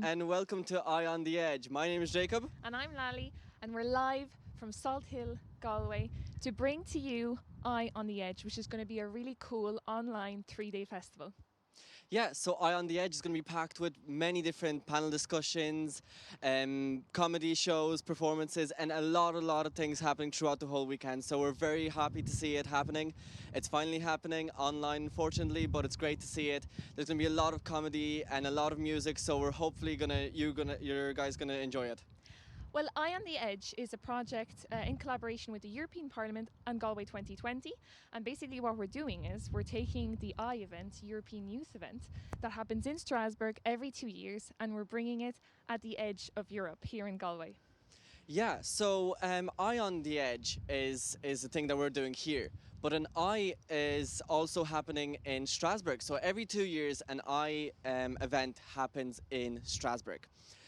and welcome to Eye on the Edge. My name is Jacob. And I'm Lally, and we're live from Salt Hill, Galway, to bring to you Eye on the Edge, which is going to be a really cool online 3-day festival. Yeah, so Eye on the Edge is going to be packed with many different panel discussions, comedy shows, performances, and a lot of things happening throughout the whole weekend. So we're very happy to see it happening. It's finally happening online, unfortunately, but it's great to see it. There's going to be a lot of comedy and a lot of music, so we're hopefully you guys gonna enjoy it. Well, Eye on the Edge is a project in collaboration with the European Parliament and Galway 2020. And basically, what we're doing is we're taking the Eye event, European Youth event, that happens in Strasbourg every 2 years, and we're bringing it at the edge of Europe here in Galway. Yeah, so Eye on the Edge is the thing that we're doing here. But an Eye is also happening in Strasbourg. So every 2 years, an Eye event happens in Strasbourg.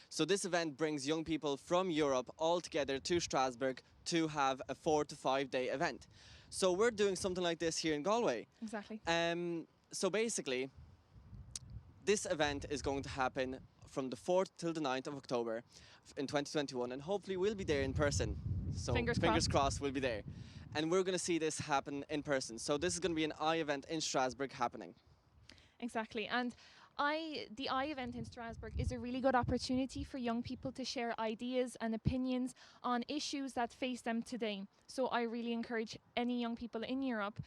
So this event brings young people from Europe all together to Strasbourg to have a 4 to 5 day event. So we're doing something like this here in Galway. Exactly. So basically, this event is going to happen from the 4th till the 9th of October in 2021, and hopefully we'll be there in person. So Fingers crossed we'll be there. And we're going to see this happen in person. So this is going to be an Eye event in Strasbourg happening. Exactly. And the Eye event in Strasbourg is a really good opportunity for young people to share ideas and opinions on issues that face them today. So I really encourage any young people in Europe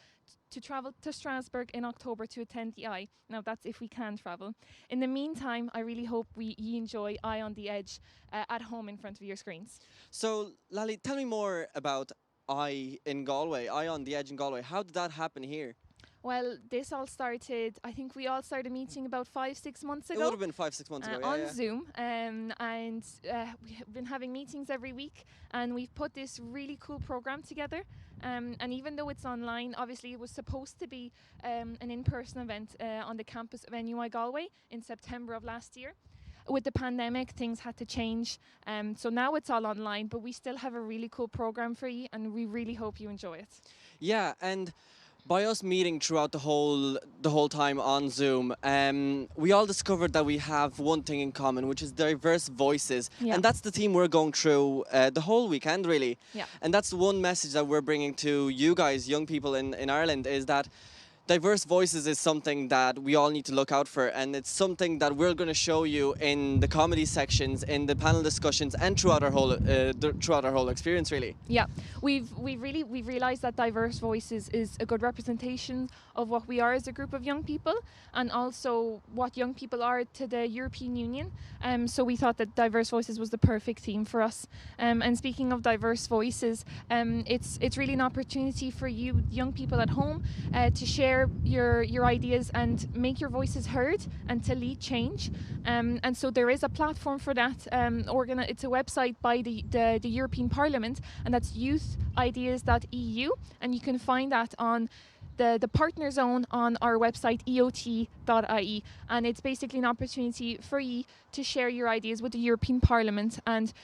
to travel to Strasbourg in October to attend the Eye. Now that's if we can travel. In the meantime, I really hope you enjoy Eye on the Edge at home in front of your screens. So Lally, tell me more about Eye in Galway, Eye on the Edge in Galway. How did that happen here? Well, this all started, I think we all started meeting about 5-6 months ago. It would have been 5-6 months ago, on yeah. Zoom, and we've been having meetings every week, and we've put this really cool program together. And even though it's online, obviously it was supposed to be an in-person event on the campus of NUI Galway in September of last year. With the pandemic, things had to change, so now it's all online, but we still have a really cool program for you, and we really hope you enjoy it. Yeah, and by us meeting throughout the whole time on Zoom, we all discovered that we have one thing in common, which is diverse voices, Yeah. and that's the theme we're going through the whole weekend, really. Yeah. And that's the one message that we're bringing to you guys, young people in Ireland, is that diverse voices is something that we all need to look out for, and it's something that we're going to show you in the comedy sections, in the panel discussions, and throughout our whole experience, really. Yeah, we've realised that diverse voices is a good representation of what we are as a group of young people, and also what young people are to the European Union. So we thought that diverse voices was the perfect theme for us. And speaking of diverse voices, it's really an opportunity for you young people at home to share your ideas and make your voices heard and to lead change. And so there is a platform for that. It's a website by the European Parliament, and that's youthideas.eu, and you can find that on the partner zone on our website eot.ie, and it's basically an opportunity for you to share your ideas with the European Parliament and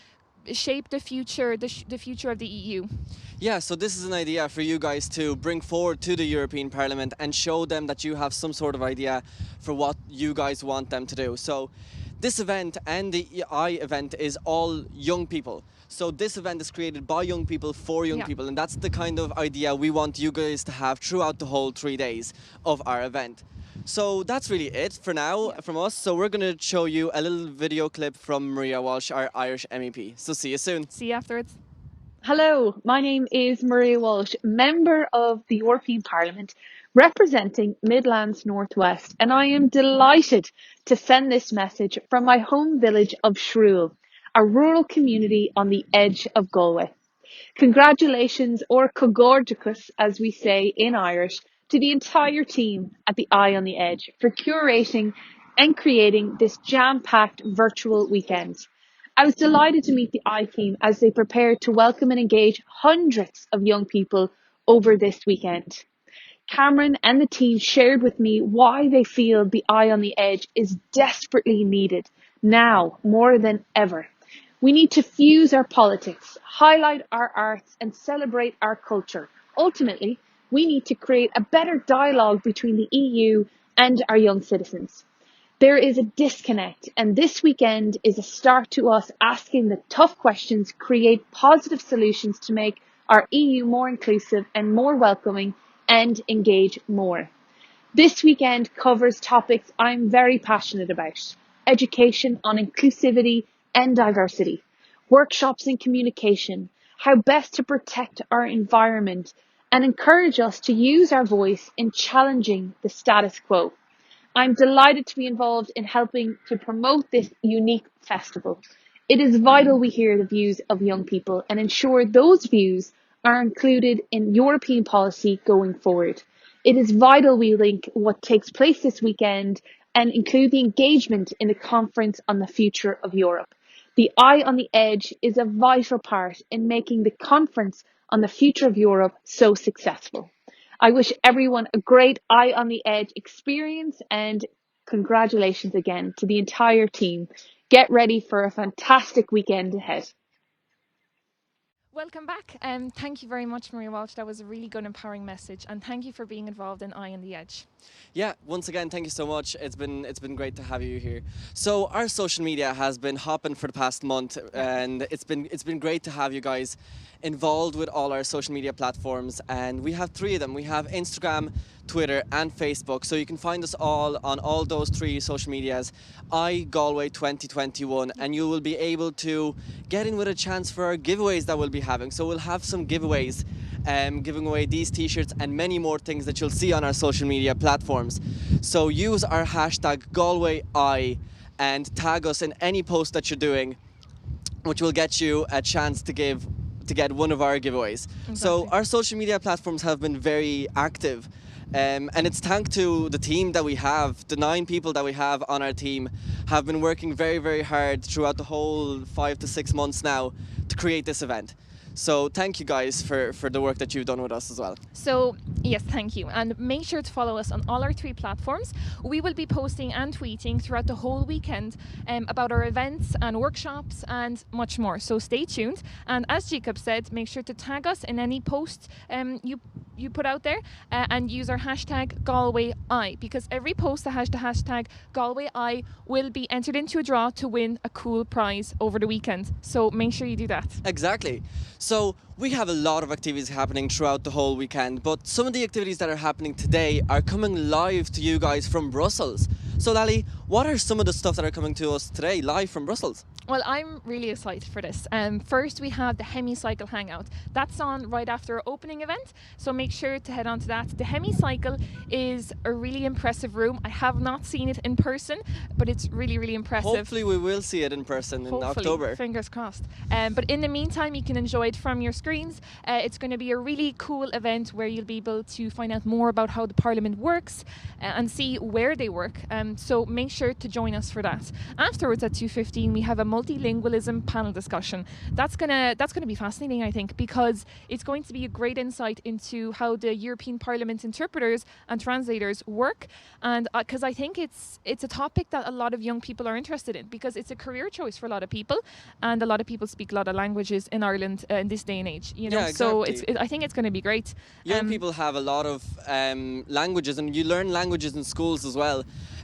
shape the future of the EU. Yeah, so this is an idea for you guys to bring forward to the European Parliament and show them that you have some sort of idea for what you guys want them to do. So this event and the Eye event is all young people. So this event is created by young people for young people, and that's the kind of idea we want you guys to have throughout the whole 3 days of our event. So that's really it for now from us. So we're going to show you a little video clip from Maija Walsh, our Irish MEP. So see you soon. See you afterwards. Hello, my name is Maija Walsh, Member of the European Parliament, representing Midlands Northwest, and I am delighted to send this message from my home village of Shrule, a rural community on the edge of Galway. Congratulations, or cogordicus, as we say in Irish, to the entire team at the Eye on the Edge for curating and creating this jam-packed virtual weekend. I was delighted to meet the Eye team as they prepared to welcome and engage hundreds of young people over this weekend. Cameron and the team shared with me why they feel the Eye on the Edge is desperately needed now more than ever. We need to fuse our politics, highlight our arts, and celebrate our culture. Ultimately, we need to create a better dialogue between the EU and our young citizens. There is a disconnect, and this weekend is a start to us asking the tough questions, create positive solutions to make our EU more inclusive and more welcoming, and engage more. This weekend covers topics I'm very passionate about: education on inclusivity and diversity, workshops in communication, how best to protect our environment, and encourage us to use our voice in challenging the status quo. I'm delighted to be involved in helping to promote this unique festival. It is vital we hear the views of young people and ensure those views are included in European policy going forward. It is vital we link what takes place this weekend and include the engagement in the conference on the future of Europe. The Eye on the Edge is a vital part in making the conference on the future of Europe so successful. I wish everyone a great Eye on the Edge experience, and congratulations again to the entire team. Get ready for a fantastic weekend ahead. Welcome back. Thank you very much, Maria Walsh. That was a really good, empowering message, and thank you for being involved in Eye on the Edge. Yeah, once again, thank you so much. It's been great to have you here. So our social media has been hopping for the past month, and it's been great to have you guys involved with all our social media platforms. And we have three of them. We have Instagram, Twitter, and Facebook. So you can find us all on all those three social medias, Galway 2021, and you will be able to get in with a chance for our giveaways that we'll be having. So we'll have some giveaways, giving away these t-shirts and many more things that you'll see on our social media platforms. So use our hashtag GalwayI and tag us in any post that you're doing, which will get you a chance to get one of our giveaways. Exactly. So our social media platforms have been very active. And it's thanks to the team that we have. The 9 people that we have on our team have been working very, very hard throughout the whole 5 to 6 months now to create this event. So thank you guys for the work that you've done with us as well. So yes, thank you. And make sure to follow us on all our 3 platforms. We will be posting and tweeting throughout the whole weekend about our events and workshops and much more. So stay tuned. And as Jacob said, make sure to tag us in any post you put out there and use our hashtag GalwayI, because every post that has the hashtag GalwayI will be entered into a draw to win a cool prize over the weekend. So make sure you do that. Exactly. So we have a lot of activities happening throughout the whole weekend, but some of the activities that are happening today are coming live to you guys from Brussels. So Lally, what are some of the stuff that are coming to us today live from Brussels? Well, I'm really excited for this. First, we have the Hemicycle Hangout. That's on right after our opening event, so make sure to head on to that. The Hemicycle is a really impressive room. I have not seen it in person, but it's really, really impressive. Hopefully we will see it in person in October. Fingers crossed. But in the meantime, you can enjoy it from your screens. It's going to be a really cool event where you'll be able to find out more about how the Parliament works and see where they work. So make sure to join us for that. Afterwards at 2:15, we have a multilingualism panel discussion. That's gonna be fascinating, I think, because it's going to be a great insight into how the European Parliament interpreters and translators work, and because I think it's a topic that a lot of young people are interested in, because it's a career choice for a lot of people, and a lot of people speak a lot of languages in Ireland in this day and age. You know, yeah, exactly. So I think it's going to be great. Young people have a lot of languages, and you learn languages in schools as well.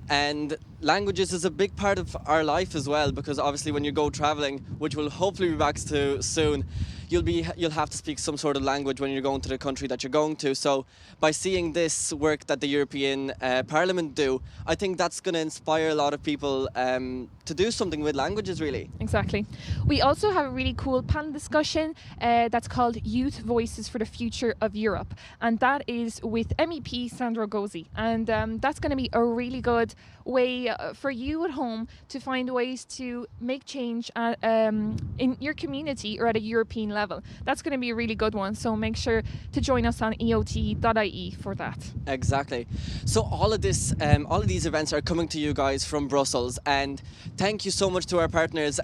And languages is a big part of our life as well, because obviously when you go traveling, which we'll hopefully be back to soon, you'll have to speak some sort of language when you're going to the country that you're going to. So by seeing this work that the European Parliament do, I think that's going to inspire a lot of people to do something with languages, really. Exactly. We also have a really cool panel discussion that's called Youth Voices for the Future of Europe, and that is with MEP Sandra Gozi, and that's going to be a really good way for you at home to find ways to make change in your community or at a European level. That's going to be a really good one, so make sure to join us on eot.ie for that. Exactly. So all of these events are coming to you guys from Brussels, and thank you so much to our partners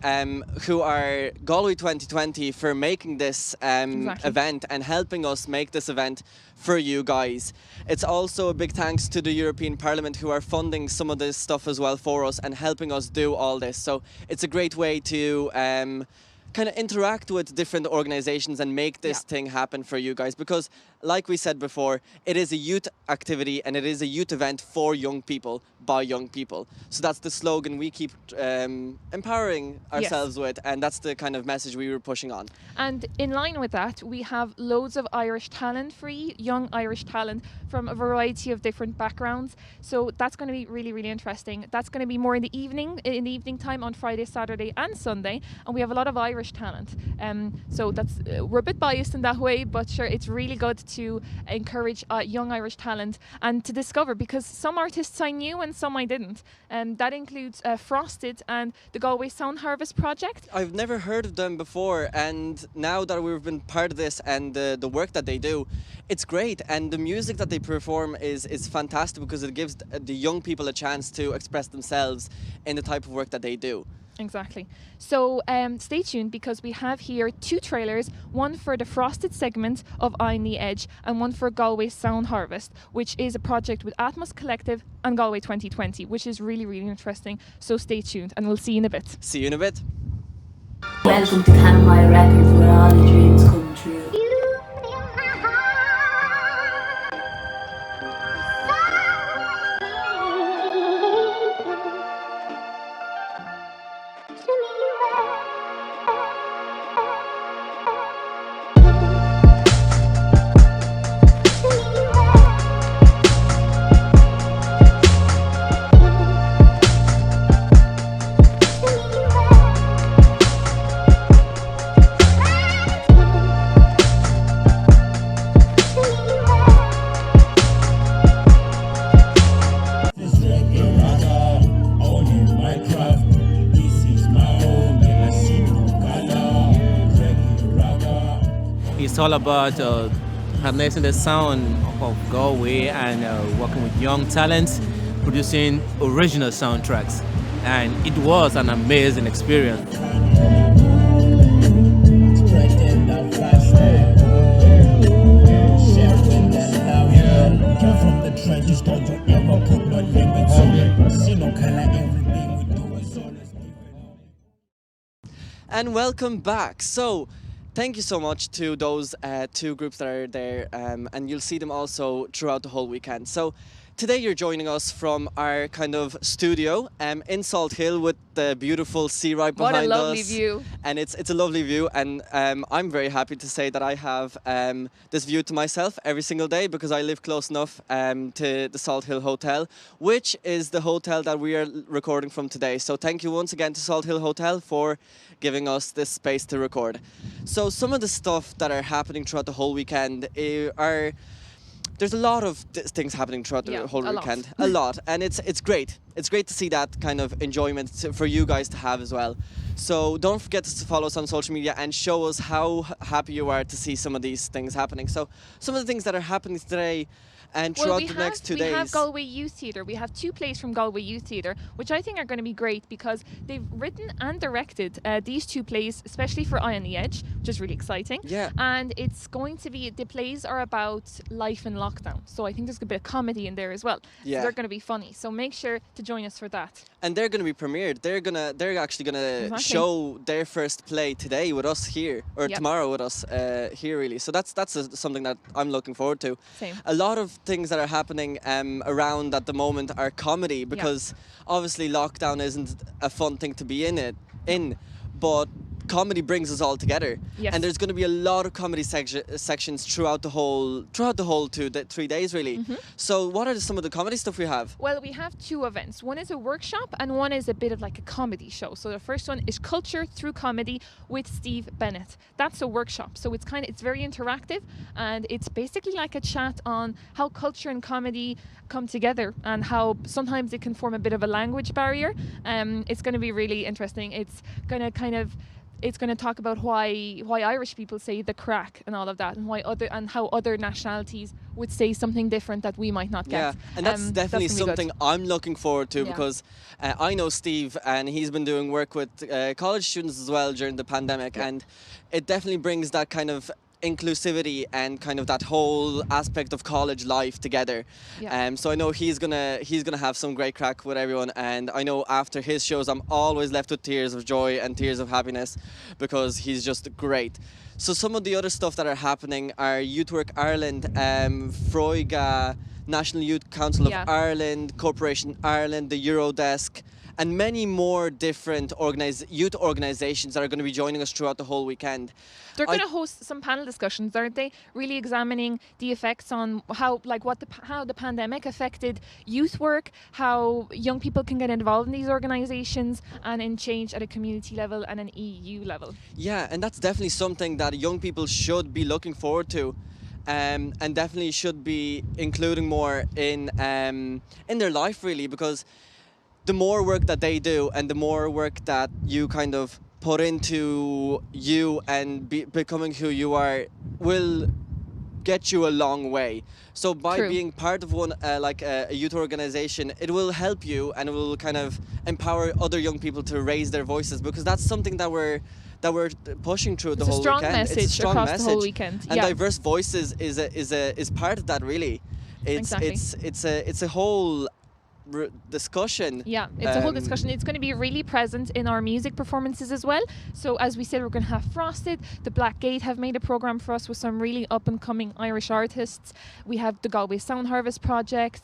who are Galway 2020 for making this event and helping us make this event for you guys. It's also a big thanks to the European Parliament who are funding some of this stuff as well for us and helping us do all this. So it's a great way to kind of interact with different organizations and make this thing happen for you guys, because like we said before, it is a youth activity and it is a youth event for young people by young people. So that's the slogan we keep empowering ourselves with, and that's the kind of message we were pushing on. And in line with that, we have loads of Irish talent free, young Irish talent from a variety of different backgrounds. So that's going to be really, really interesting. That's going to be more in the evening time on Friday, Saturday and Sunday. And we have a lot of Irish talent. So that's we're a bit biased in that way, but sure, it's really good to encourage young Irish talent and to discover, because some artists I knew and some I didn't. That includes Frosted and the Galway Sound Harvest Project. I've never heard of them before, and now that we've been part of this and the work that they do, it's great. And the music that they perform is fantastic because it gives the young people a chance to express themselves in the type of work that they do. Exactly. So stay tuned, because we have here 2 trailers, one for the Frosted segment of Eye on the Edge and one for Galway Sound Harvest, which is a project with Atmos Collective and Galway 2020, which is really, really interesting. So stay tuned and we'll see you in a bit. See you in a bit. Welcome to Canmire Records, where all the dreams come true. It's all about harnessing the sound of Galway and working with young talents, producing original soundtracks. And it was an amazing experience. And welcome back. So, thank you so much to those 2 groups that are there, and you'll see them also throughout the whole weekend. So, today you're joining us from our kind of studio in Salt Hill with the beautiful sea right behind us. What a lovely view. And it's a lovely view, and I'm very happy to say that I have this view to myself every single day because I live close enough to the Salt Hill Hotel, which is the hotel that we are recording from today. So thank you once again to Salt Hill Hotel for giving us this space to record. So some of the stuff that are happening throughout the whole weekend are... There's a lot of things happening throughout the whole weekend. A lot. And it's great. It's great to see that kind of enjoyment for you guys to have as well. So don't forget to follow us on social media and show us how happy you are to see some of these things happening. So some of the things that are happening today and throughout the next 2 days. We have Galway Youth Theatre. We have 2 plays from Galway Youth Theatre, which I think are going to be great because they've written and directed these 2 plays, especially for Eye on the Edge, which is really exciting. Yeah. And it's going to be, the plays are about life in lockdown. So I think there's a bit of comedy in there as well. Yeah. So they're going to be funny. So make sure to join us for that. And they're going to be premiered. They're actually going to Exactly. show their first play today with us here, or Yep. tomorrow with us here really. So that's something that I'm looking forward to. Same. A lot of things that are happening around at the moment are comedy because obviously lockdown isn't a fun thing to be in, but comedy brings us all together. Yes. And there's going to be a lot of comedy sections throughout the whole 3 days really. Mm-hmm. So what are some of the comedy stuff we have? Well, we have 2 events. One is a workshop and one is a bit of like a comedy show. So the first one is Culture Through Comedy with Steve Bennett. That's a workshop. So it's very interactive and it's basically like a chat on how culture and comedy come together and how sometimes it can form a bit of a language barrier. It's going to be really interesting. It's going to talk about why Irish people say the crack and all of that, and how other nationalities would say something different that we might not get. Yeah, and that's definitely gonna be something I'm looking forward to Yeah. because I know Steve and he's been doing work with college students as well during the pandemic, and it definitely brings that kind of inclusivity and kind of that whole aspect of college life together. Yeah. So I know he's gonna have some great crack with everyone, and I know after his shows I'm always left with tears of joy and tears of happiness because he's just great. So some of the other stuff that are happening are Youth Work Ireland, Froiga, National Youth Council of Yeah. Ireland, Corporation Ireland, the Eurodesk, and many more different youth organisations that are going to be joining us throughout the whole weekend. They're I- going to host some panel discussions, aren't they? Really examining the effects on how the pandemic affected youth work, how young people can get involved in these organisations, and in change at a community level and an EU level. Yeah, and that's definitely something that young people should be looking forward to, and definitely should be including more in their life, really, because the more work that they do and the more work that you kind of put into you and becoming who you are will get you a long way. So by True. being part of one like a youth organization, it will help you and it will kind of empower other young people to raise their voices, because that's something that we're pushing through the It's a whole strong weekend. It's a message strong across message. the whole weekend. And Yeah. diverse voices is part of that, really. Exactly. It's a whole discussion. Yeah, it's a whole Um, discussion. It's going to be really present in our music performances as well. So as we said, we're going to have Frosted. The Black Gate have made a programme for us with some really up and coming Irish artists. We have the Galway Sound Harvest projects.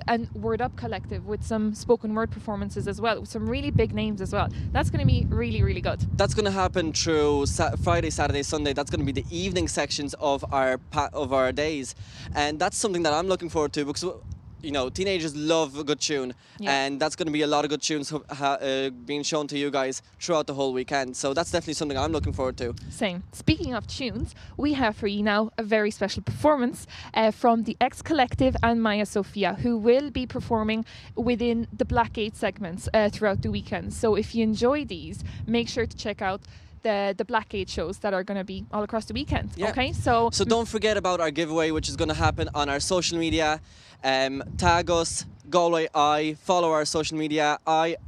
And Word Up Collective with some spoken word performances as well, with some really big names as well. That's going to be really, really good. That's going to happen through Friday, Saturday, Sunday. That's going to be the evening sections of our days, and that's something that I'm looking forward to, because teenagers love a good tune, Yeah. and that's going to be a lot of good tunes being shown to you guys throughout the whole weekend. So that's definitely something I'm looking forward to. Same. Speaking of tunes, we have for you now a very special performance from the X Collective and Maija Sofia, who will be performing within the Black Gate segments throughout the weekend. So if you enjoy these, make sure to check out the Black Gate shows that are going to be all across the weekend. Yeah. Okay, so don't forget about our giveaway, which is going to happen on our social media. Tag us, Galway I, follow our social media,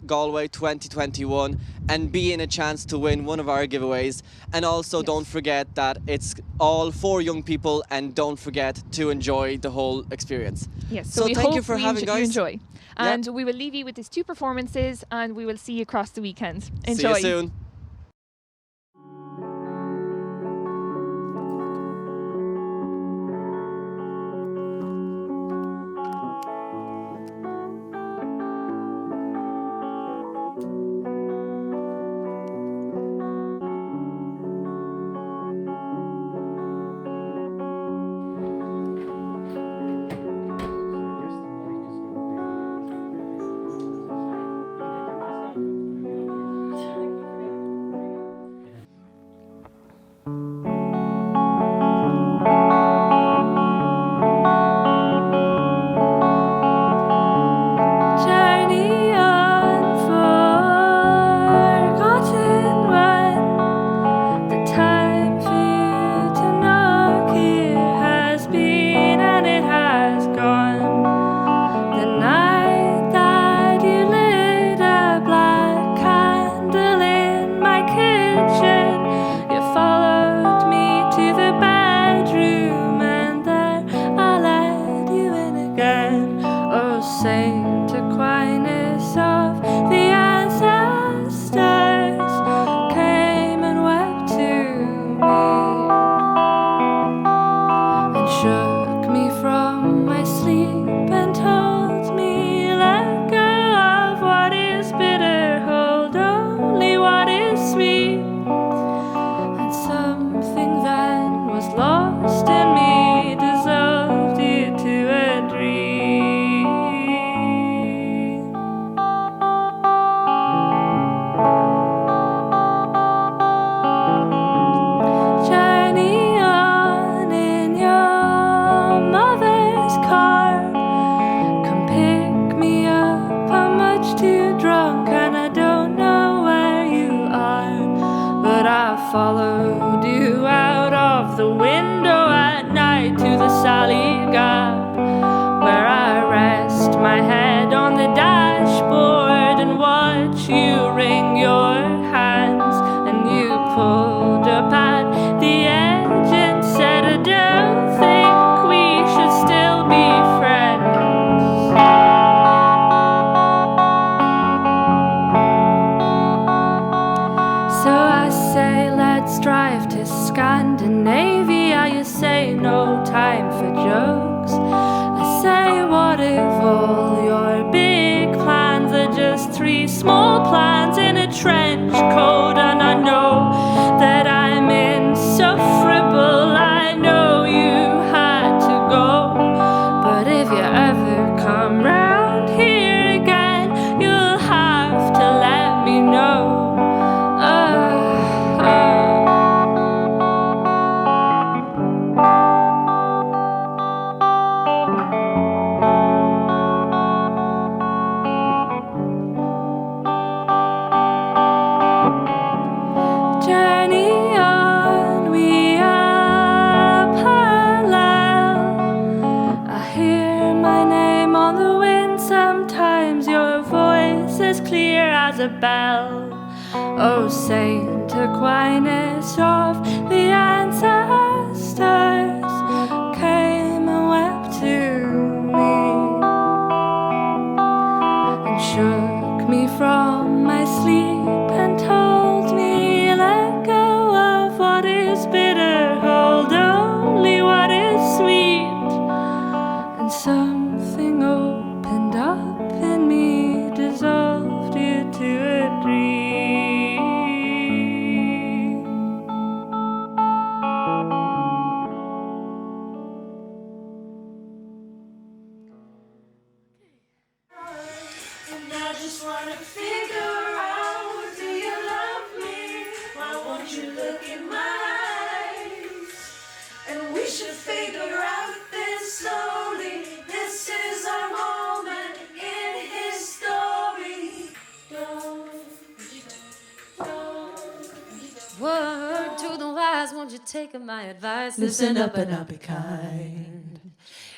Galway 2021, and be in a chance to win one of our giveaways. And also Yes. don't forget that it's all for young people, and don't forget to enjoy the whole experience. yes, So we thank you hope for we having you guys. enjoy. Yeah. And we will leave you with these two performances, and we will see you across the weekend. Enjoy. See you soon. Journey unforgotten when the time for you to knock here has been and it has gone. The night that you lit a black candle in my kitchen, you followed me to the bedroom and there I let you in again. Oh, Saint Aquinas of the ancestors came and wept to me and shook me from my sleep and told me, let go of what is bitter, hold only what is sweet. And something then was lost in me, dissolved you to a dream. Journey on in your mother's car. Come pick me up, I'm much too drunk and I don't know where you are. But I followed you out of the window at night to the Sally Gap, where I rest my head on the dashboard and watch you wring your hands. And you pulled up at the edge as a bell. Oh, Saint Aquinas of the ancestors came and wept to me and shook me from my sleep and told me, let go of what is bitter, hold only what is sweet. And something opened up in me, dissolved you to a dream. And I just wanna figure out, do you love me? Why won't you look in my eyes? And we should figure out this slowly. This is our moment in history. Word to the wise, won't you take my advice? Listen up and I'll be kind.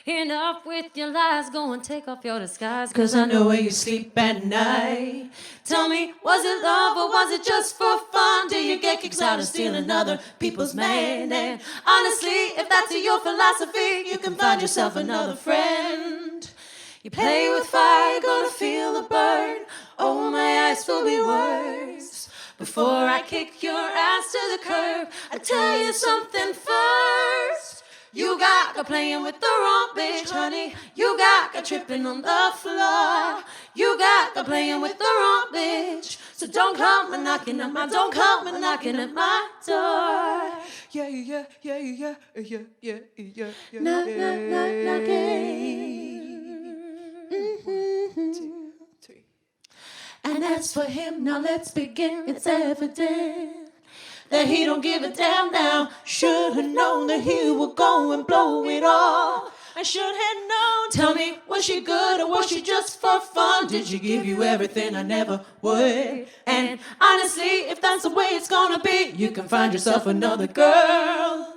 Enough with your lies, go and take off your disguise, 'cause I know where you sleep at night. Tell me, was it love or was it just for fun? Do you get kicks out of stealing other people's man? And honestly, if that's your philosophy, you can find yourself another friend. You play with fire, you're gonna feel the burn. Oh, my eyes will be worse. Before I kick your ass to the curb, I tell you something first. You got playing with the wrong bitch, honey. You got tripping on the floor. You got playing with the wrong bitch. So don't come a knocking at my, don't come a knocking at my door. Yeah, yeah, yeah, yeah, yeah, yeah, yeah, yeah. Knock, knock, knock, knocking. And as for him, now let's begin. It's evident that he don't give a damn now. Should have known that he would go and blow it all. I should have known. Tell me, was she good or was she just for fun? Did she give you everything I never would? And honestly, if that's the way it's gonna be, you can find yourself another girl.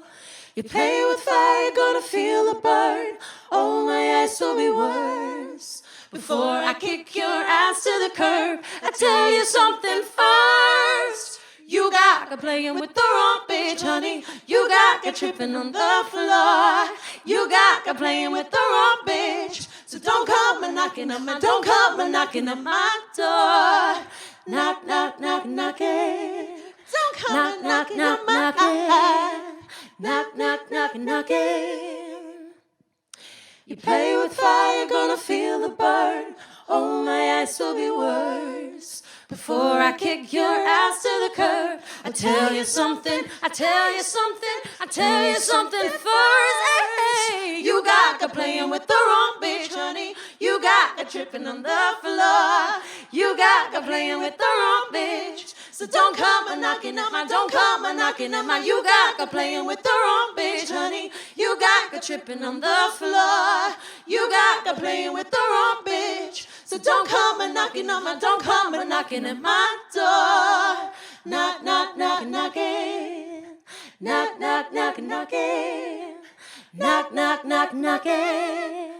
You play with fire, you're gonna feel the burn. Oh, my eyes will be worse. Before I kick your ass to the curb, I tell you something first. You got playing with the wrong bitch, honey. You got tripping on the floor. You got playing with the wrong bitch. So don't come a knocking at my, don't come a knocking at my door. Knock, knock, knock, knocking. Don't come knock, knock, knock, knocking. Knock, knock, knock, knocking. You play with fire, you're gonna feel the burn. Oh, my eyes will be worse. Before I kick your ass to the curb, I tell you something, I tell you something, I tell you something first. Hey, you got playing with the wrong bitch, honey. You got tripping on the floor. You got playing with the wrong bitch. So don't come a knocking at my, don't come a knocking at my. You got playing with the wrong bitch, honey. You got tripping on the floor. You got playing with the wrong bitch. So don't come a knocking on my, don't come a knocking at my door. Knock, knock, knock, knocking. Knock, knock, knock, knocking. Knock, knock, knock, knocking.